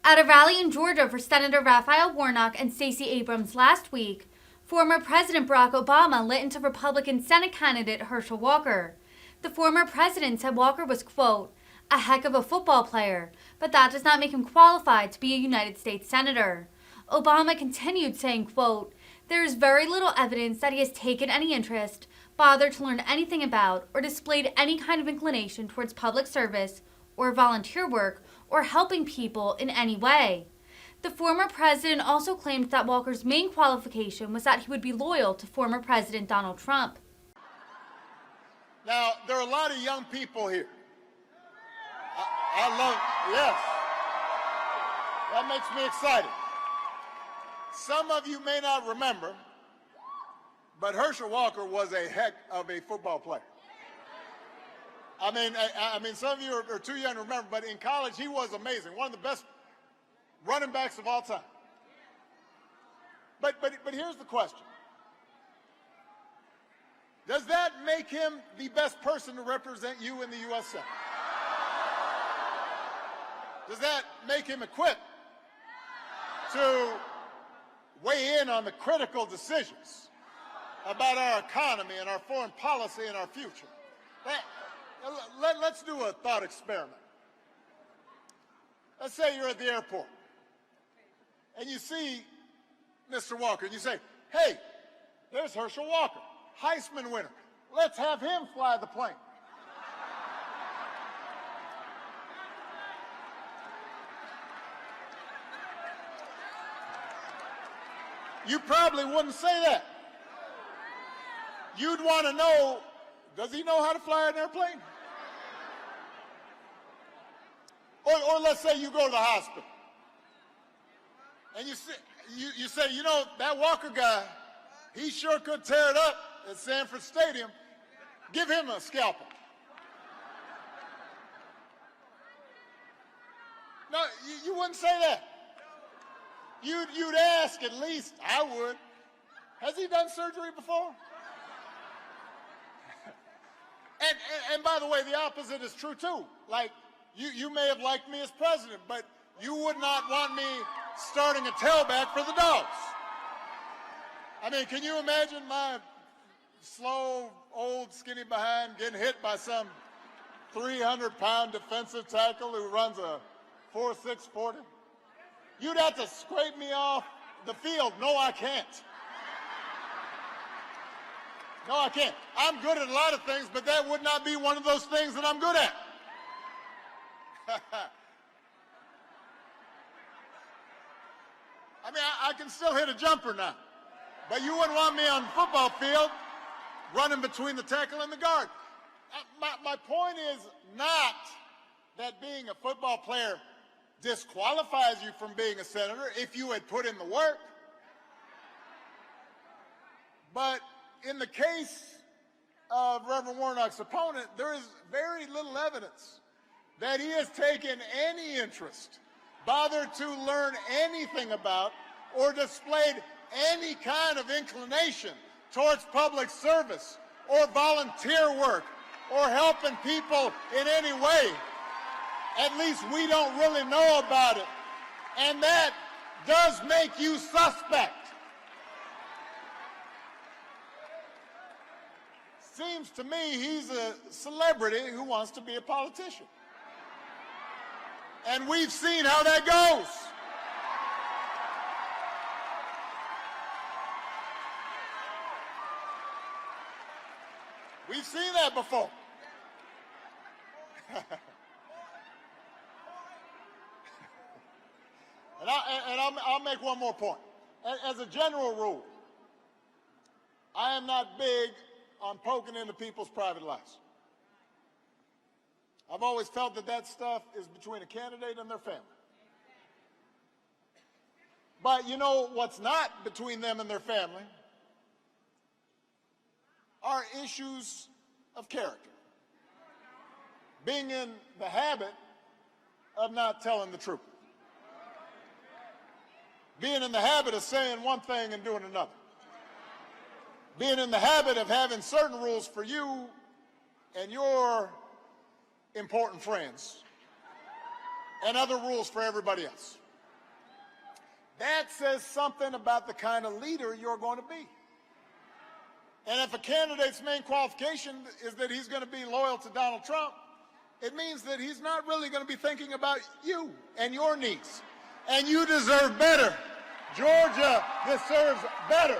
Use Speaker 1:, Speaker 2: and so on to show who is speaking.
Speaker 1: At a rally in Georgia for Senator Raphael Warnock and Stacey Abrams last week, former President Barack Obama lit into Republican Senate candidate Herschel Walker. The former president said Walker was, quote, a heck of a football player, but that does not make him qualified to be a United States Senator. Obama continued saying, quote, there is very little evidence that he has taken any interest, bothered to learn anything about, or displayed any kind of inclination towards public service or volunteer work or helping people in any way. The former president also claimed that Walker's main qualification was that he would be loyal to former President Donald Trump.
Speaker 2: Now, there are a lot of young people here. Yes. That makes me excited. Some of you may not remember, but Herschel Walker was a heck of a football player. I mean, some of you are too young to remember, but in college he was amazing. One of the best running backs of all time. But here's the question. Does that make him the best person to represent you in the U.S. Senate? Does that make him equipped to weigh in on the critical decisions about our economy and our foreign policy and our future? Let's do a thought experiment. Let's say you're at the airport and you see Mr. Walker and you say, hey, there's Herschel Walker, Heisman winner. Let's have him fly the plane. You probably wouldn't say that. You'd want to know, does he know how to fly an airplane? Or let's say you go to the hospital and you say, you know, that Walker guy, he sure could tear it up at Sanford Stadium. Give him a scalpel. No, you wouldn't say that. You'd ask, at least I would, has he done surgery before? And by the way, the opposite is true too. Like, you may have liked me as president, but you would not want me starting a tailback for the dogs. I mean, can you imagine my slow, old, skinny behind getting hit by some 300-pound defensive tackle who runs a 4.6 40? You'd have to scrape me off the field. No, I can't. No, I can't. I'm good at a lot of things, but that would not be one of those things that I'm good at. I mean, I can still hit a jumper now, but you wouldn't want me on the football field running between the tackle and the guard. My point is not that being a football player disqualifies you from being a senator if you had put in the work. But in the case of Reverend Warnock's opponent, there is very little evidence that he has taken any interest, bothered to learn anything about, or displayed any kind of inclination towards public service or volunteer work or helping people in any way. At least we don't really know about it. And that does make you suspect. Seems to me he's a celebrity who wants to be a politician. And we've seen how that goes. We've seen that before. And I'll make one more point. As a general rule, I am not big on poking into people's private lives. I've always felt that that stuff is between a candidate and their family. But you know what's not between them and their family are issues of character. Being in the habit of not telling the truth. Being in the habit of saying one thing and doing another. Being in the habit of having certain rules for you and your important friends and other rules for everybody else. that says something about the kind of leader you're going to be. And if a candidate's main qualification is that he's going to be loyal to Donald Trump, it means that he's not really going to be thinking about you and your needs. And you deserve better. Georgia deserves better.